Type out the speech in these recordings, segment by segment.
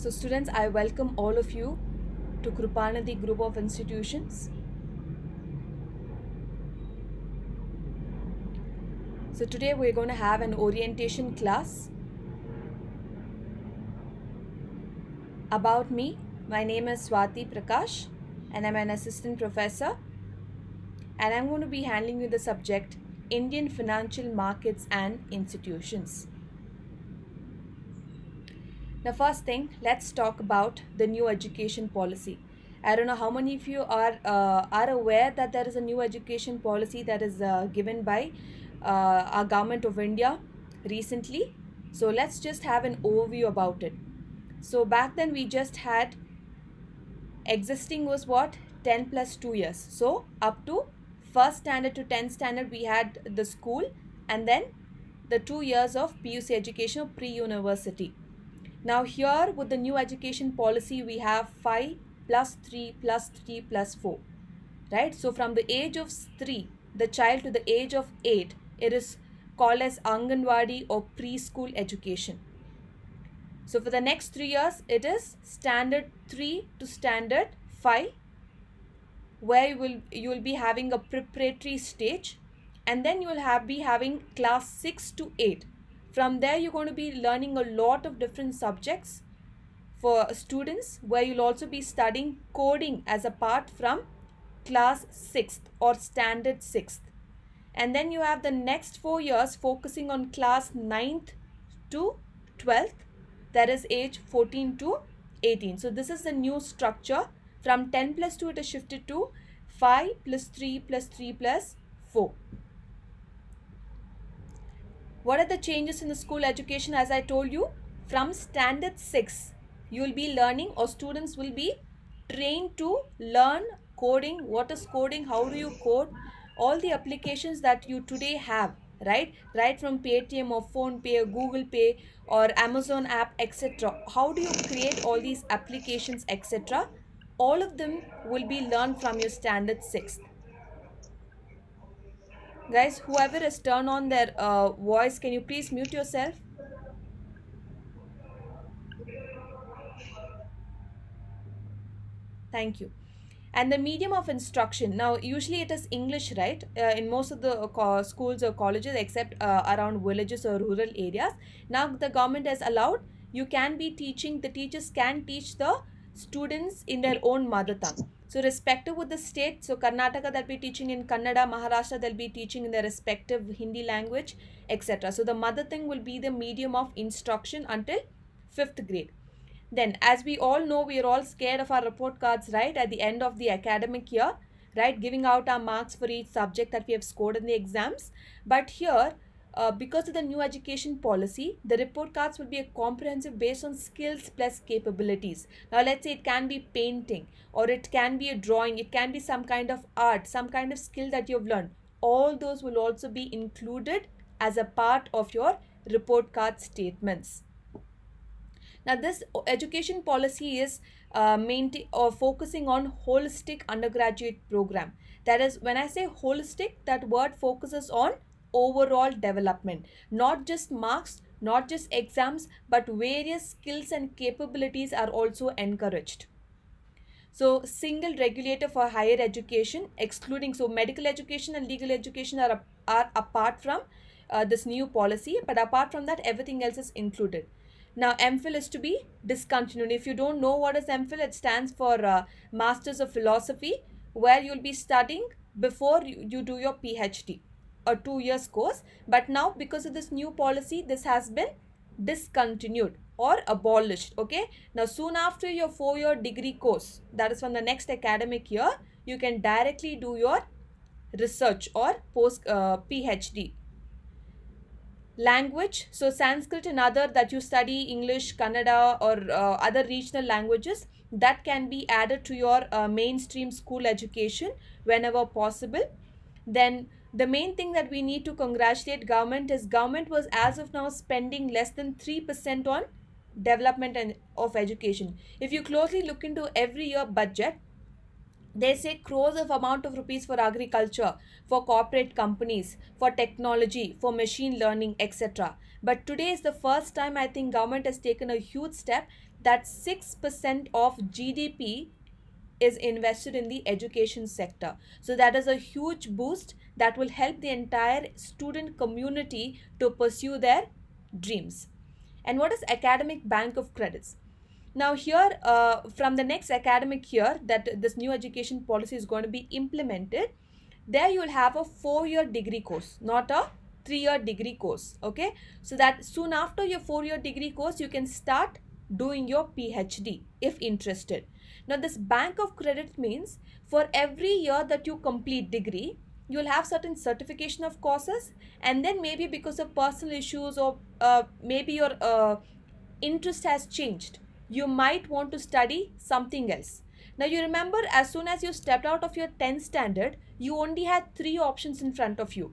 So, students, I welcome all of you to Krupanadi Group of Institutions. So, today we're going to have an orientation class about me. My name is Swati Prakash, and I'm an assistant professor. And I'm going to be handling you the subject Indian financial markets and institutions. Now, first thing, let's talk about the new education policy. I don't know how many of you are aware that there is a new education policy that is given by our government of India recently. So let's just have an overview about it. So back then we just had existing was what 10 plus 2 years. So up to first standard to 10th standard we had the school, and then the 2 years of PUC education or pre-university. Now here with the new education policy we have 5 plus 3 plus 3 plus 4, right? So from the age of 3, the child to the age of 8, it is called as Anganwadi or preschool education. So for the next 3 years it is standard 3 to standard 5, where you will be having a preparatory stage, and then you will be having class 6 to 8. From there you're going to be learning a lot of different subjects for students, where you'll also be studying coding as a part from class 6th or standard 6th. And then you have the next 4 years focusing on class 9th to 12th, that is age 14 to 18. So this is the new structure. From 10 plus 2 it is shifted to 5 plus 3 plus 3 plus 4. What are the changes in the school education? As I told you, from standard 6 you will be learning, or students will be trained to learn coding. What is coding? How do you code? All the applications that you today have, right from Paytm or Phone Pay or Google Pay or Amazon app, etc. How do you create all these applications, etc.? All of them will be learned from your standard 6th. Guys, whoever has turned on their voice, can you please mute yourself? Thank you. And the medium of instruction, now usually it is English, right? In most of the schools or colleges, except around villages or rural areas. Now the government has allowed, you can be teaching, the teachers can teach the students in their own mother tongue. So respective with the state, so Karnataka they'll be teaching in Kannada, Maharashtra they'll be teaching in their respective Hindi language, etc. So the mother tongue will be the medium of instruction until 5th grade. Then, as we all know, we are all scared of our report cards, right? At the end of the academic year, right? Giving out our marks for each subject that we have scored in the exams. But here, because of the new education policy, the report cards will be a comprehensive based on skills plus capabilities. Now, let's say it can be painting, or it can be a drawing, it can be some kind of art, some kind of skill that you've learned. All those will also be included as a part of your report card statements. Now, this education policy is focusing on holistic undergraduate program. That is, when I say holistic, that word focuses on overall development, not just marks, not just exams, but various skills and capabilities are also encouraged. So, single regulator for higher education, excluding, so medical education and legal education are apart from this new policy, but apart from that, everything else is included. Now, MPhil is to be discontinued. If you don't know what is MPhil, it stands for Masters of Philosophy, where you'll be studying before you do your PhD, a 2 years course. But now, because of this new policy, this has been discontinued or abolished. Okay. Now, soon after your 4-year degree course, that is from the next academic year, you can directly do your research or post PhD. Language, so Sanskrit and other that you study, English, Kannada or other regional languages, that can be added to your mainstream school education whenever possible. Then the main thing that we need to congratulate government is, government was as of now spending less than 3% on development and of education. If you closely look into every year budget, they say crores of amount of rupees for agriculture, for corporate companies, for technology, for machine learning, etc. But today is the first time I think government has taken a huge step that 6% of GDP is invested in the education sector. So that is a huge boost that will help the entire student community to pursue their dreams. And what is academic bank of credits? Now here, from the next academic year that this new education policy is going to be implemented, there you will have a 4-year degree course, not a 3-year degree course. Okay, so that soon after your 4-year degree course you can start doing your PhD if interested. Now this bank of credit means for every year that you complete degree, you will have certain certification of courses, and then maybe because of personal issues or maybe your interest has changed, you might want to study something else. Now you remember, as soon as you stepped out of your 10th standard, you only had 3 options in front of you: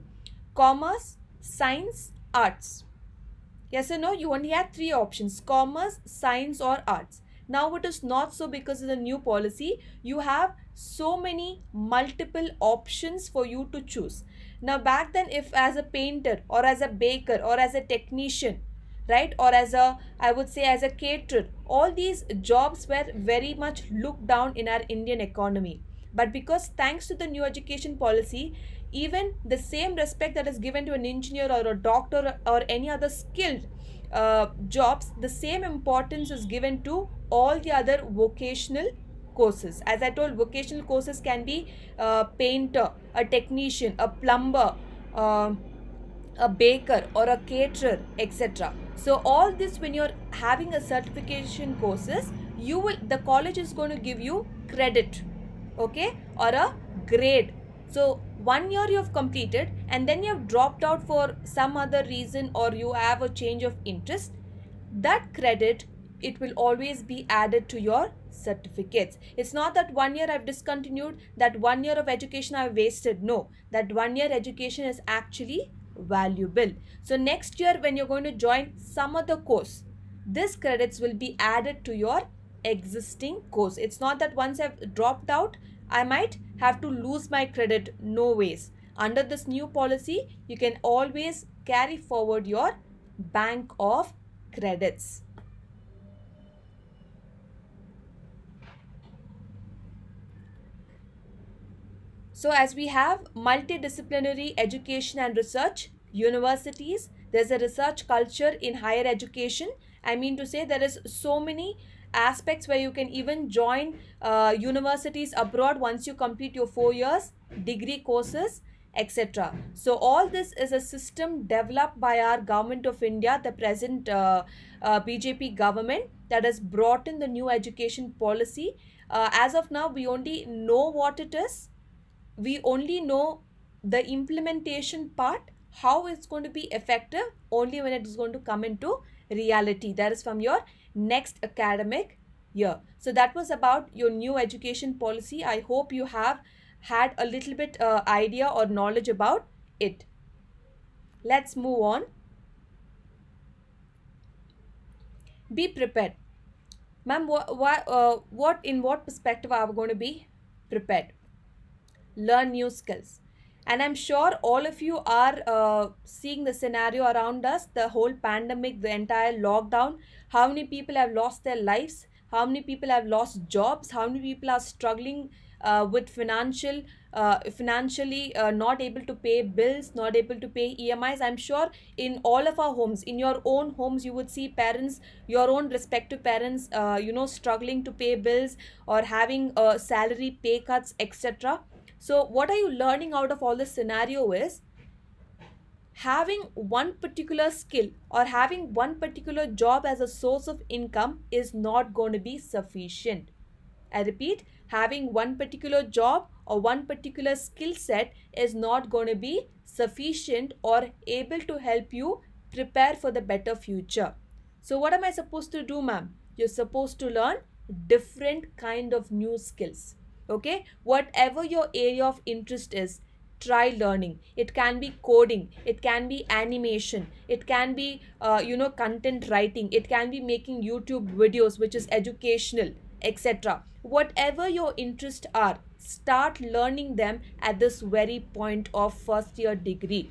commerce, science, arts. Yes or no? You only had 3 options: commerce, science, or arts. Now it is not so because of the new policy. You have so many multiple options for you to choose. Now back then, if as a painter or as a baker or as a technician, right, or as a, I would say, as a caterer, all these jobs were very much looked down in our Indian economy. But because thanks to the new education policy, even the same respect that is given to an engineer or a doctor or any other skilled jobs, the same importance is given to all the other vocational courses. As I told, vocational courses can be a painter, a technician, a plumber, a baker or a caterer, etc. So all this, when you're having a certification courses, you will, the college is going to give you credit, okay, or a grade. So 1 year you have completed and then you have dropped out for some other reason, or you have a change of interest, that credit, it will always be added to your certificates. It's not that 1 year I've discontinued, that 1 year of education I've wasted. No, that 1 year education is actually valuable. So next year when you're going to join some other course, this credits will be added to your existing course. It's not that once I've dropped out, I might have to lose my credit. No ways. Under this new policy, you can always carry forward your bank of credits. So as we have multidisciplinary education and research, universities, there's a research culture in higher education. I mean to say, there is so many aspects where you can even join universities abroad once you complete your 4 years, degree courses, etc. So all this is a system developed by our government of India, the present BJP government, that has brought in the new education policy. As of now, we only know what it is. We only know the implementation part, how it's going to be effective, only when it is going to come into reality. That is from your next academic year. So that was about your new education policy. I hope you have had a little bit idea or knowledge about it. Let's move on. Be prepared. Ma'am, what in what perspective are we going to be prepared? Learn new skills. And I'm sure all of you are seeing the scenario around us, the whole pandemic, the entire lockdown, how many people have lost their lives, how many people have lost jobs, how many people are struggling with financially not able to pay bills, not able to pay EMIs. I'm sure in all of our homes, in your own homes, you would see parents, your own respective parents, struggling to pay bills or having salary pay cuts, etc. So what are you learning out of all this scenario is, having one particular skill or having one particular job as a source of income is not going to be sufficient. I repeat, having one particular job or one particular skill set is not going to be sufficient or able to help you prepare for the better future. So what am I supposed to do, ma'am? You're supposed to learn different kind of new skills. Okay, whatever your area of interest is, try learning. It can be coding, it can be animation, it can be content writing, it can be making YouTube videos which is educational, etc. Whatever your interests are, start learning them at this very point of first year degree.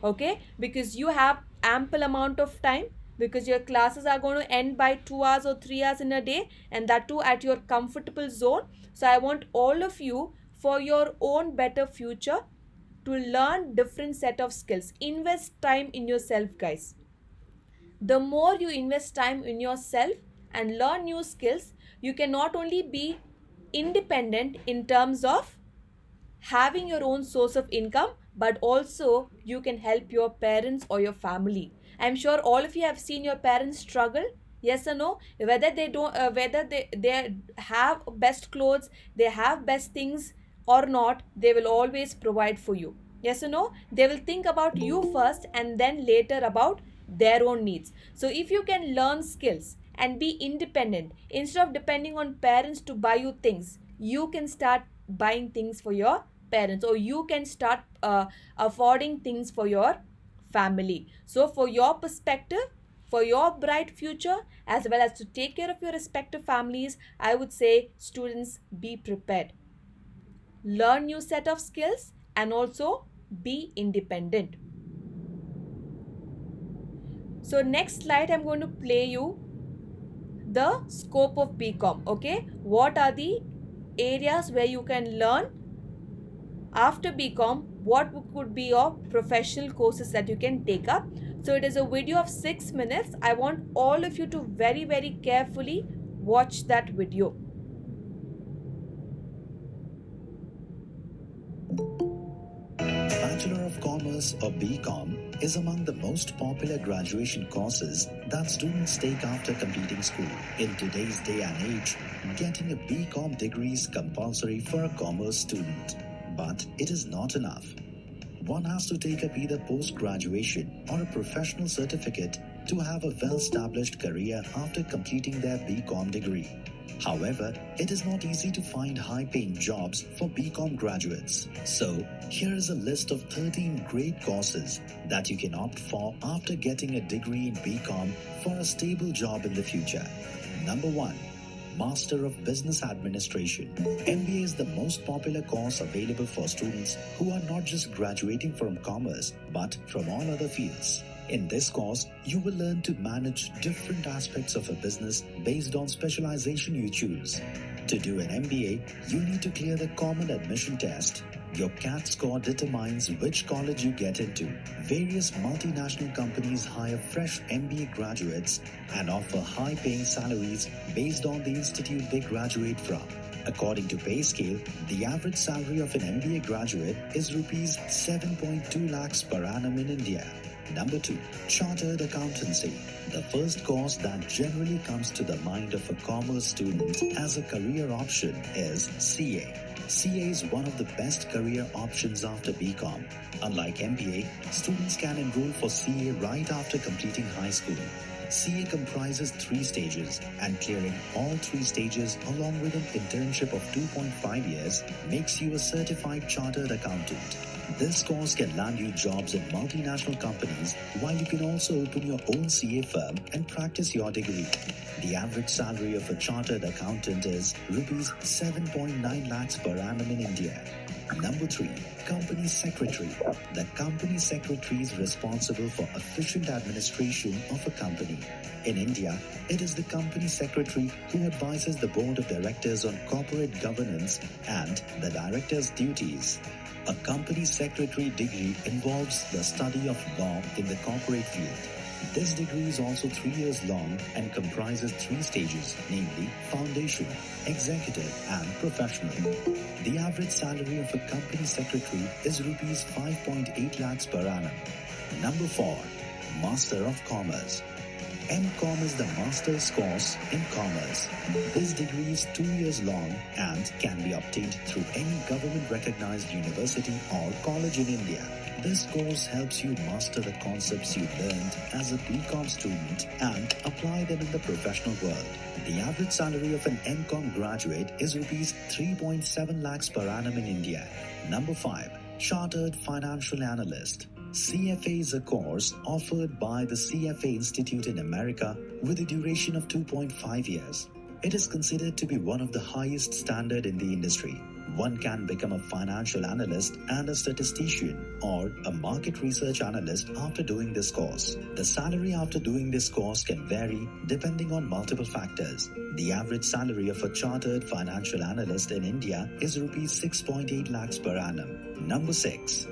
Okay, because you have ample amount of time. because your classes are going to end by 2 hours or 3 hours in a day, and that too at your comfortable zone. So I want all of you, for your own better future, to learn different set of skills. Invest time in yourself, guys. The more you invest time in yourself and learn new skills, you can not only be independent in terms of having your own source of income, but also you can help your parents or your family. I'm sure all of you have seen your parents struggle. Yes or no? Whether they don't, whether they have best clothes, they have best things or not, they will always provide for you. Yes or no? They will think about you first and then later about their own needs. So if you can learn skills and be independent instead of depending on parents to buy you things, you can start buying things for your parents, or you can start affording things for your family. So for your perspective, for your bright future, as well as to take care of your respective families, I would say, students, be prepared, learn new set of skills, and also be independent. So next slide, I'm going to play you the scope of BCom. Okay, what are the areas where you can learn after BCom? What could be your professional courses that you can take up? So it is a video of 6 minutes. I want all of you to very carefully watch that video. Bachelor of Commerce or BCom is among the most popular graduation courses that students take after completing school. In today's day and age, getting a BCom degree is compulsory for a commerce student. But it is not enough. One has to take up either post-graduation or a professional certificate to have a well-established career after completing their BCom degree. However, it is not easy to find high-paying jobs for BCom graduates. So, here is a list of 13 great courses that you can opt for after getting a degree in BCom for a stable job in the future. Number 1. Master of Business Administration. MBA is the most popular course available for students who are not just graduating from commerce but from all other fields. In this course, you will learn to manage different aspects of a business based on specialization you choose. To do an MBA, you need to clear the common admission test. Your CAT score determines which college you get into. Various multinational companies hire fresh MBA graduates and offer high-paying salaries based on the institute they graduate from. According to PayScale, the average salary of an MBA graduate is rupees 7.2 lakhs per annum in India. Number 2. Chartered Accountancy. The first course that generally comes to the mind of a commerce student as a career option is CA. CA is one of the best career options after BCom. Unlike MBA, students can enroll for CA right after completing high school. CA comprises 3 stages, and clearing all 3 stages along with an internship of 2.5 years makes you a certified chartered accountant. This course can land you jobs in multinational companies, while you can also open your own CA firm and practice your degree. The average salary of a chartered accountant is rupees 7.9 lakhs per annum in India. Number 3. Company Secretary. The Company Secretary is responsible for efficient administration of a company. In India, it is the Company Secretary who advises the Board of Directors on corporate governance and the Director's duties. A Company Secretary degree involves the study of law in the corporate field. This degree is also 3 years long and comprises 3 stages, namely Foundation, Executive and Professional. The average salary of a Company Secretary is rupees 5.8 lakhs per annum. Number 4. Master of Commerce. MCom is the master's course in commerce. This degree is 2 years long and can be obtained through any government-recognized university or college in India. This course helps you master the concepts you learned as a BCom student and apply them in the professional world. The average salary of an MCom graduate is rupees 3.7 lakhs per annum in India. Number 5. Chartered Financial Analyst. CFA is a course offered by the CFA Institute in America with a duration of 2.5 years. It is considered to be one of the highest standard in the industry. One can become a financial analyst and a statistician or a market research analyst after doing this course. The salary after doing this course can vary depending on multiple factors. The average salary of a chartered financial analyst in India is rupees 6.8 lakhs per annum. Number 6.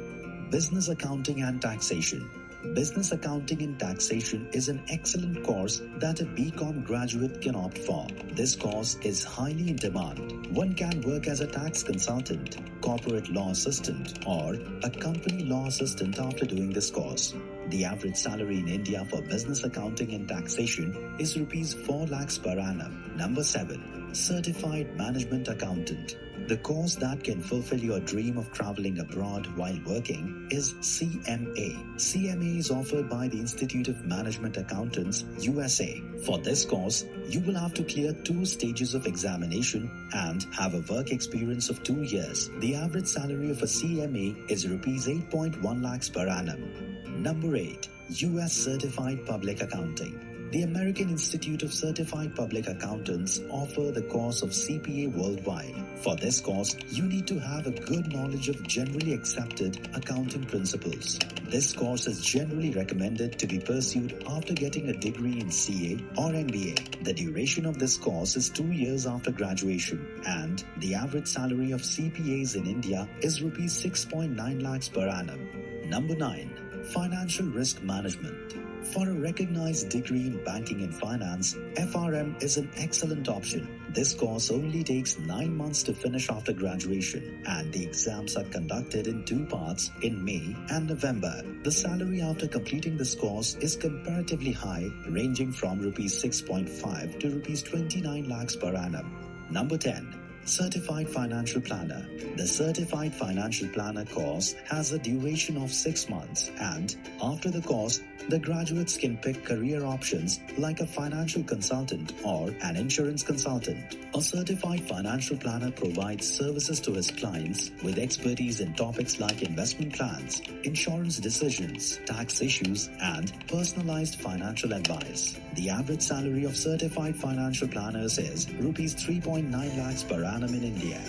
Business Accounting and Taxation. Business Accounting and Taxation is an excellent course that a BCom graduate can opt for. This course is highly in demand. One can work as a tax consultant, corporate law assistant, or a company law assistant after doing this course. The average salary in India for Business Accounting and Taxation is rupees 4 lakhs per annum. Number 7. Certified Management Accountant. The course that can fulfill your dream of traveling abroad while working is CMA. CMA is offered by the Institute of Management Accountants, USA. For this course, you will have to clear 2 stages of examination and have a work experience of 2 years. The average salary of a CMA is rupees 8.1 lakhs per annum. Number 8. US Certified Public Accounting. The American Institute of Certified Public Accountants offer the course of CPA worldwide. For this course, you need to have a good knowledge of generally accepted accounting principles. This course is generally recommended to be pursued after getting a degree in CA or MBA. The duration of this course is 2 years after graduation, and the average salary of CPAs in India is rupees 6.9 lakhs per annum. Number 9. Financial Risk Management. For a recognized degree in banking and finance, FRM is an excellent option. This course only takes 9 months to finish after graduation, and the exams are conducted in 2 parts in May and November. The salary after completing this course is comparatively high, ranging from rupees 6.5 to rupees 29 lakhs per annum. Number 10. Certified Financial Planner. The Certified Financial Planner course has a duration of 6 months, and after the course, the graduates can pick career options like a financial consultant or an insurance consultant. A certified financial planner provides services to his clients with expertise in topics like investment plans, insurance decisions, tax issues, and personalized financial advice. The average salary of certified financial planners is rupees 3.9 lakhs per annum in India.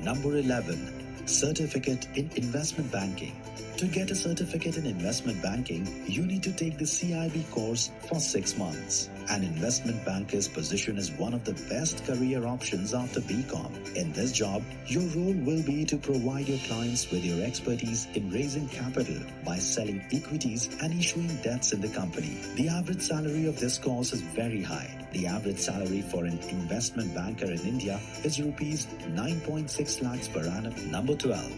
Number 11. Certificate in Investment Banking. To get a certificate in investment banking, you need to take the CIB course for 6 months. An investment banker's position is one of the best career options after BCom. In this job, your role will be to provide your clients with your expertise in raising capital by selling equities and issuing debts in the company. The average salary of this course is very high. The average salary for an investment banker in India is rupees 9.6 lakhs per annum. Number 12.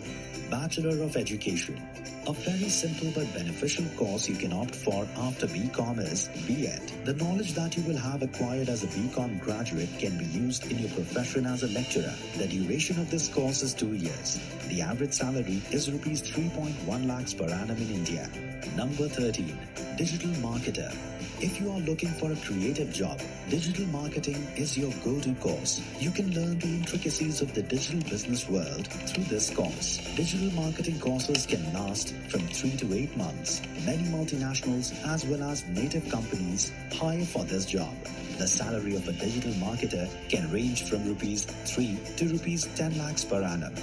Bachelor of Education. A very simple but beneficial course you can opt for after BCom is B.Ed. The knowledge that you will have acquired as a BCom graduate can be used in your profession as a lecturer. The duration of this course is 2 years. The average salary is rupees 3.1 lakhs per annum in India. Number 13. Digital Marketer. If you are looking for a creative job, digital marketing is your go-to course. You can learn the intricacies of the digital business world through this course. Digital marketing courses can last from 3 to 8 months. Many multinationals as well as native companies hire for this job. The salary of a digital marketer can range from rupees 3 to rupees 10 lakhs per annum.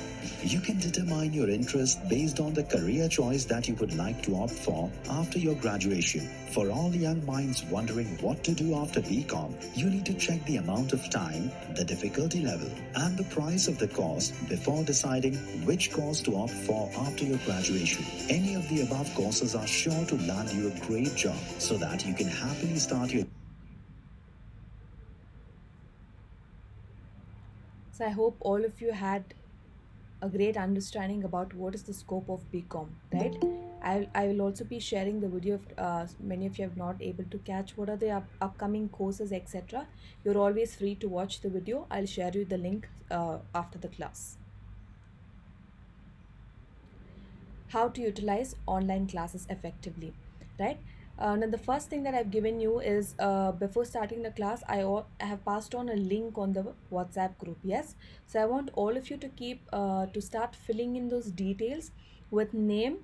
You can determine your interest based on the career choice that you would like to opt for after your graduation. For all young minds wondering what to do after BCom, you need to check the amount of time, the difficulty level, and the price of the course before deciding which course to opt for after your graduation. Any of the above courses are sure to land you a great job so that you can happily start your. So I hope all of you had a great understanding about what is the scope of BCom, right? I will also be sharing the video if many of you have not able to catch what are the upcoming courses, etc. You're always free to watch the video. I'll share you the link after the class. How to utilize online classes effectively, right? Now the first thing that I've given you is before starting the class, I have passed on a link on the WhatsApp group. Yes, so I want all of you to keep to start filling in those details with name,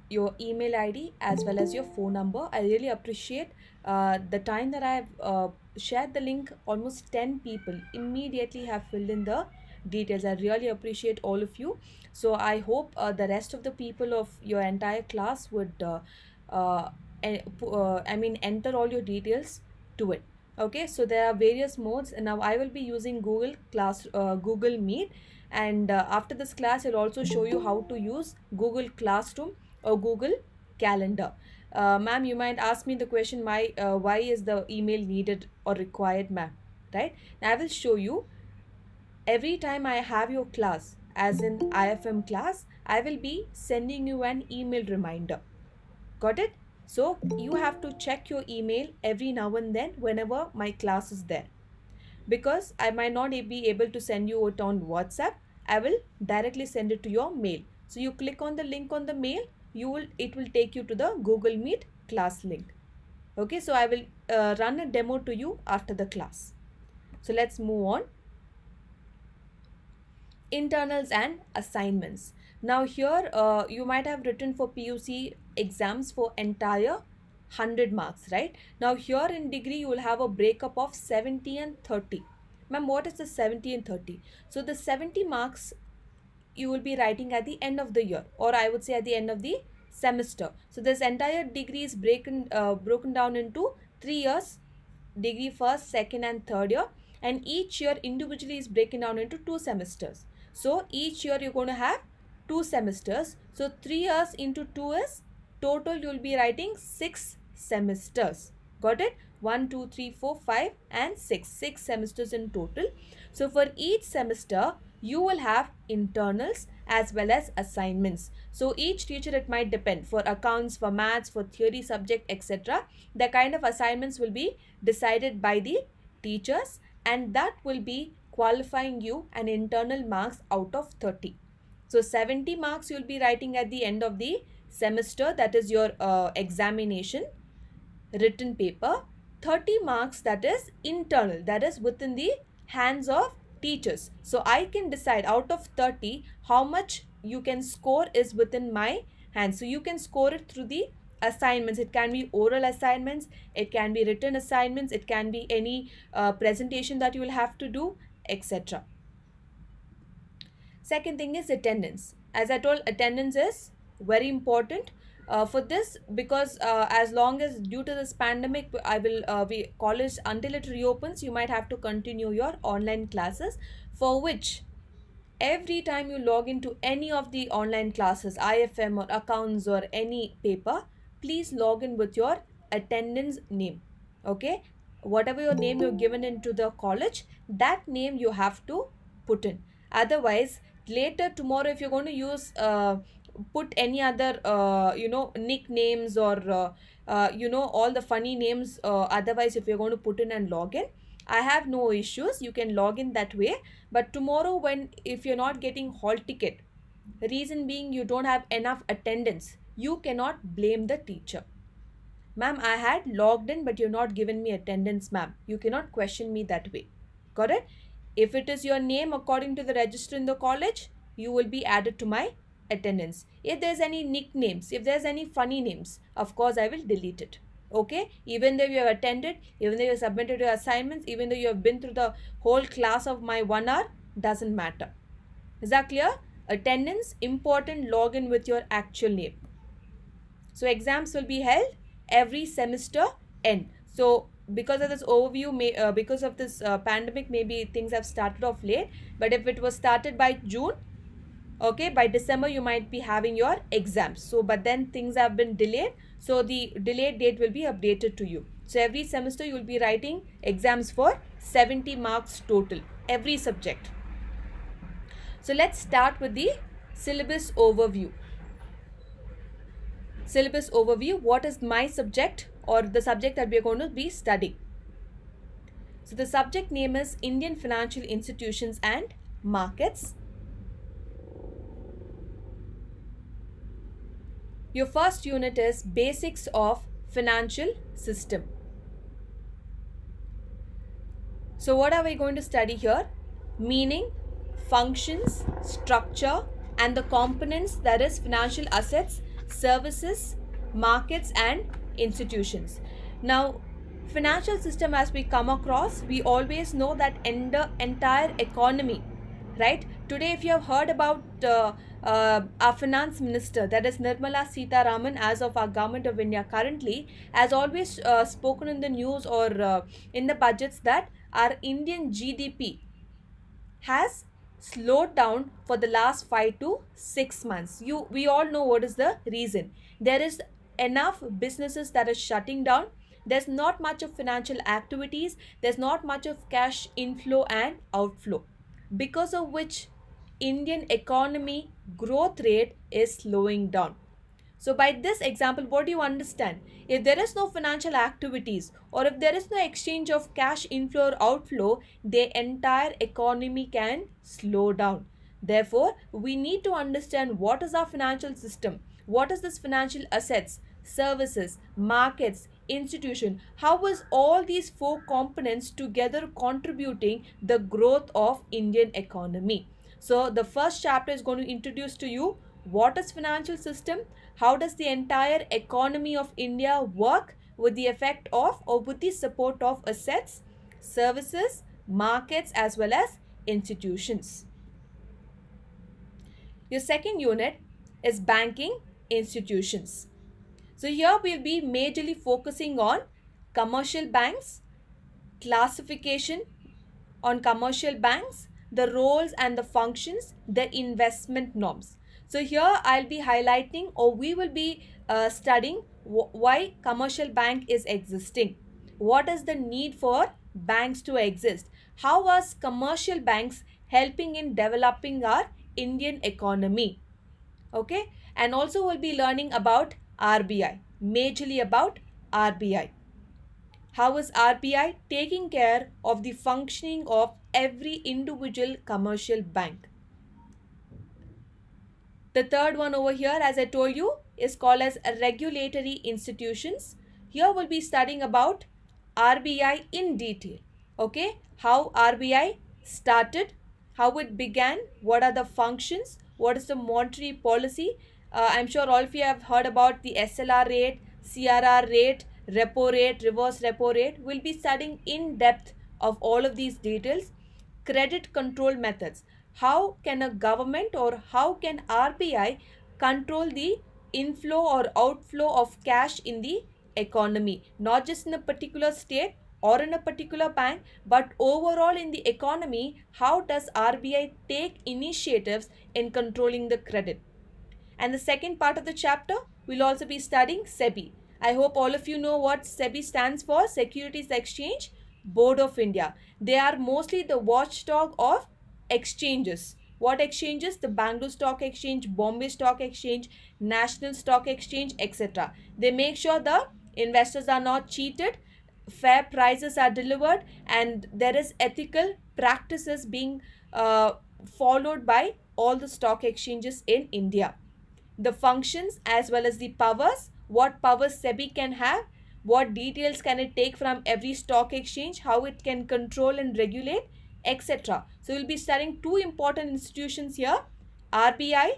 your email ID, as well as your phone number. I really appreciate the time that I've shared the link. Almost 10 people immediately have filled in the details. I really appreciate all of you. So I hope the rest of the people of your entire class would uh, enter all your details to it. Okay, so there are various modes, and now I will be using Google Meet, and after this class I'll also show you how to use Google Classroom or Google Calendar. Ma'am, you might ask me the question, why is the email needed or required, ma'am? Right, now I will show you. Every time I have your class, as in IFM class, I will be sending you an email reminder. Got it? So you have to check your email every now and then whenever my class is there. Because I might not be able to send you it on WhatsApp, I will directly send it to your mail. So you click on the link on the mail, it will take you to the Google Meet class link. Okay, so I will run a demo to you after the class. So let's move on. Internals and assignments. Now here you might have written for PUC exams for entire 100 marks, right? Now here in degree you will have a breakup of 70 and 30. Ma'am, what is the 70 and 30? So the 70 marks you will be writing at the end of the year, or I would say at the end of the semester. So this entire degree is broken down into 3 years: degree first, second and third year, and each year individually is broken down into 2 semesters. So each year you're going to have 2 semesters. So 3 years into 2 is total you'll be writing 6 semesters. Got it? 1, 2, 3, 4, 5 and 6. 6 semesters in total. So for each semester you will have internals as well as assignments. So each teacher, it might depend. For accounts, for maths, for theory subject, etc., the kind of assignments will be decided by the teachers, and that will be qualifying you an internal marks out of 30. So 70 marks you'll be writing at the end of the semester, that is your examination written paper. 30 marks, that is internal, that is within the hands of teachers. So I can decide out of 30 how much you can score is within my hands. So you can score it through the assignments. It can be oral assignments, it can be written assignments, it can be any presentation that you will have to do, etc. Second thing is attendance. As I told, attendance is very important for this, because as long as due to this pandemic, I will be college until it reopens, you might have to continue your online classes, for which every time you log into any of the online classes, IFM or accounts or any paper, please log in with your attendance name. Okay, whatever your name you're given into the college, that name you have to put in. Otherwise later tomorrow, if you're going to use put any other nicknames or all the funny names, otherwise if you're going to put in and log in, I have no issues, you can log in that way. But tomorrow, if you're not getting hall ticket, reason being you don't have enough attendance, you cannot blame the teacher. Ma'am, I had logged in but you're not given me attendance, ma'am. You cannot question me that way. Got it? If it is your name according to the register in the college, you will be added to my attendance. If there's any nicknames, if there's any funny names, of course I will delete it. Okay, even though you have attended, even though you have submitted your assignments, even though you have been through the whole class of my 1 hour, doesn't matter. Is that clear? Attendance important, log in with your actual name. So exams will be held every semester end. So because of this overview, because of this pandemic, maybe things have started off late, but if it was started by June, okay, by December you might be having your exams. So but then things have been delayed, so the delayed date will be updated to you. So every semester you will be writing exams for 70 marks total, every subject. So let's start with the syllabus overview. Syllabus overview, what is my subject or the subject that we are going to be studying? So the subject name is Indian Financial Institutions and Markets. Your first unit is Basics of Financial System. So what are we going to study here? Meaning, functions, structure and the components, that is financial assets, services, markets and institutions. Now financial system, as we come across, we always know that entire economy right? Today, if you have heard about our finance minister, that is Nirmala Sitharaman, as of our government of India currently, has always spoken in the news or in the budgets that our Indian GDP has slowed down for the last 5 to 6 months. We all know what is the reason. There is enough businesses that are shutting down. There's not much of financial activities. There's not much of cash inflow and outflow, because of which Indian economy growth rate is slowing down. So by this example, what do you understand? If there is no financial activities, or if there is no exchange of cash inflow or outflow, the entire economy can slow down. Therefore, we need to understand what is our financial system, what is this financial assets, services, markets, institution, how is all these four components together contributing the growth of Indian economy. So the first chapter is going to introduce to you what is financial system, how does the entire economy of India work with the effect of or with the support of assets, services, markets as well as institutions. Your second unit is banking institutions. So here we'll be majorly focusing on commercial banks, classification on commercial banks, the roles and the functions, the investment norms. So here I'll be highlighting, or we will be studying why commercial bank is existing. What is the need for banks to exist? How are commercial banks helping in developing our Indian economy? Okay, and also we'll be learning about RBI, majorly about RBI. How is RBI taking care of the functioning of every individual commercial bank? The third one over here, as I told you, is called as regulatory institutions. Here we'll be studying about RBI in detail. Okay, how RBI started, how it began, what are the functions, what is the monetary policy. I'm sure all of you have heard about the SLR rate, CRR rate, repo rate, reverse repo rate. We'll be studying in depth of all of these details. Credit control methods. How can a government or how can RBI control the inflow or outflow of cash in the economy, not just in a particular state or in a particular bank, but overall in the economy? How does RBI take initiatives in controlling the credit? And the second part of the chapter, we'll also be studying SEBI. I hope all of you know what SEBI stands for, Securities Exchange Board of India. They are mostly the watchdog of exchanges. What exchanges? The Bangalore Stock Exchange, Bombay Stock Exchange, National Stock Exchange, etc. They make sure the investors are not cheated, fair prices are delivered, and there is ethical practices being followed by all the stock exchanges in India. The functions as well as the powers, what powers SEBI can have, what details can it take from every stock exchange, how it can control and regulate, etc. So we'll be studying two important institutions here, RBI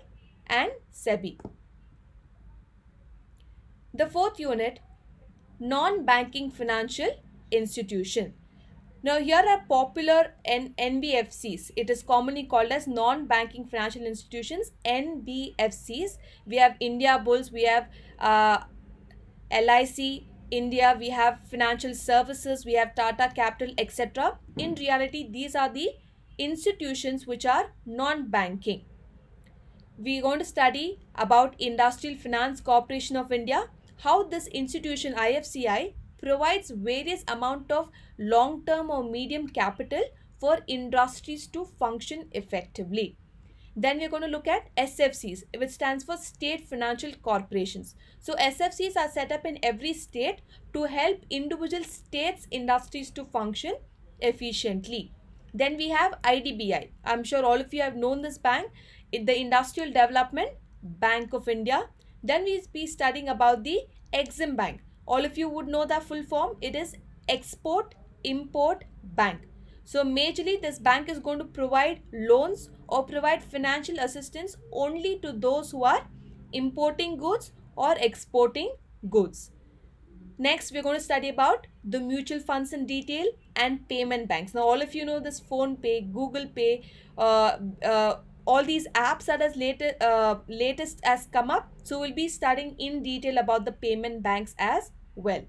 and SEBI. The fourth unit, non-banking financial institution. Now here are popular NBFCs. It is commonly called as non-banking financial institutions, NBFCs. We have India Bulls, we have LIC India, we have Financial Services, we have Tata Capital, etc. In reality, these are the institutions which are non-banking. We are going to study about Industrial Finance Corporation of India, how this institution IFCI provides various amount of long-term or medium capital for industries to function effectively. Then we're going to look at SFCs, which stands for State Financial Corporations. So SFCs are set up in every state to help individual states' industries to function efficiently. Then we have IDBI. I'm sure all of you have known this bank, the Industrial Development Bank of India. Then we'll be studying about the Exim Bank. All of you would know the full form. It is Export Import Bank. So majorly this bank is going to provide loans or provide financial assistance only to those who are importing goods or exporting goods. Next, we're going to study about the mutual funds in detail and payment banks. Now, all of you know this Phone Pay, Google Pay, all these apps that has latest has come up. So, we'll be studying in detail about the payment banks as well.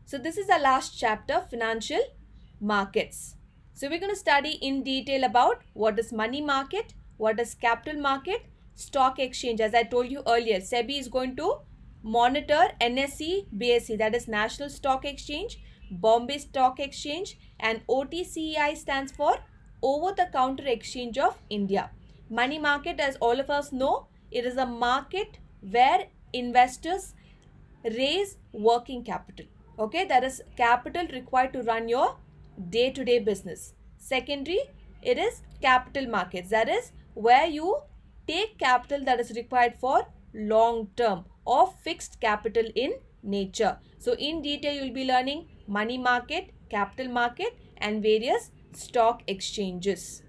So, this is our last chapter, financial markets. So, we're going to study in detail about what is money market, what is capital market, stock exchange. As I told you earlier, SEBI is going to monitor NSE, BSE, that is National Stock Exchange, Bombay Stock Exchange, and OTCEI stands for Over the Counter Exchange of India. Money market, as all of us know, it is a market where investors raise working capital. Okay, that is capital required to run your day-to-day business. Secondary, it is capital markets, that is where you take capital that is required for long term or fixed capital in nature. So in detail you will be learning money market, capital market and various stock exchanges.